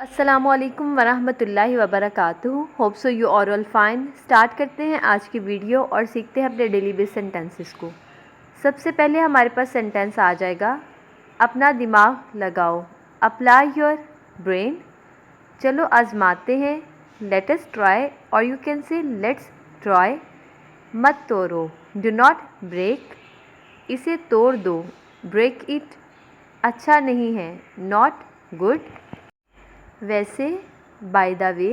अस्सलामुअलैकुम वरहमतुल्लाहि वबरकातुहू। Hope so you are all fine. Start करते हैं आज की वीडियो और सीखते हैं अपने डेली बेस सेंटेंसेस को। सबसे पहले हमारे पास सेंटेंस आ जाएगा अपना दिमाग लगाओ, अप्लाई योर ब्रेन। चलो आजमाते हैं, लेट अस ट्राई, और यू कैन से लेट्स ट्राई। मत तोड़ो, डू नॉट ब्रेक, इसे तोड़ दो, ब्रेक इट, अच्छा नहीं है, नॉट गुड। वैसे, बाय द वे,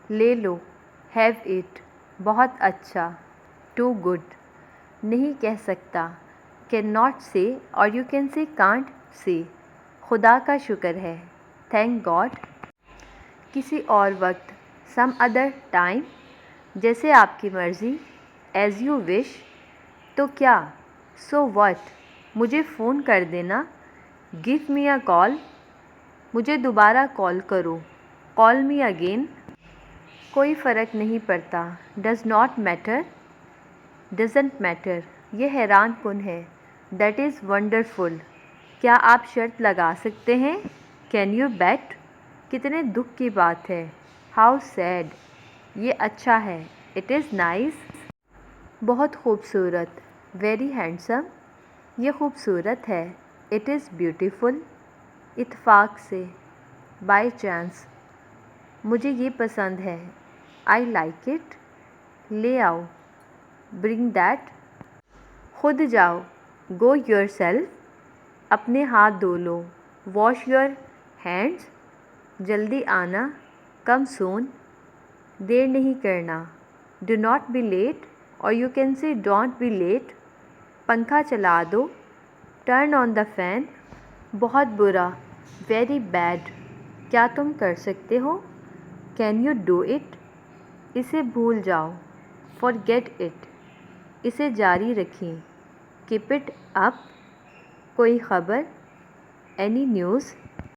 ले लो, हैव इट, बहुत अच्छा, टू गुड, नहीं कह सकता, कैन नॉट से, और यू कैन से कांट से, खुदा का शुक्र है, थैंक गॉड। किसी और वक्त, सम अदर टाइम, जैसे आपकी मर्ज़ी, एज़ यू विश, तो क्या, सो व्हाट, मुझे फ़ोन कर देना, गिव मी अ कॉल, मुझे दोबारा कॉल करो, कॉल मी अगेन। कोई फ़र्क नहीं पड़ता, does not matter, doesn't matter, ये हैरान कुन है, दैट इज़ वंडरफुल, क्या आप शर्त लगा सकते हैं, कैन यू बेट, कितने दुख की बात है, हाउ सैड, ये अच्छा है, इट इज़ नाइस, बहुत खूबसूरत, वेरी हैंडसम, ये खूबसूरत है, इट इज़ ब्यूटीफुल, इत्तेफाक से, बाय चांस, मुझे ये पसंद है, आई लाइक इट, ले आओ, ब्रिंग दैट, खुद जाओ, गो योरसेल्फ, अपने हाथ धो लो, वॉश योर हैंड्स, जल्दी आना, कम सून, देर नहीं करना, डू नॉट बी लेट, और you can say don't be late, पंखा चला दो, टर्न ऑन द फैन, बहुत बुरा, वेरी बैड, क्या तुम कर सकते हो, कैन यू डू इट, इसे भूल जाओ, फॉरगेट इट, इसे जारी रखें, कीप इट अप, कोई ख़बर, एनी न्यूज़।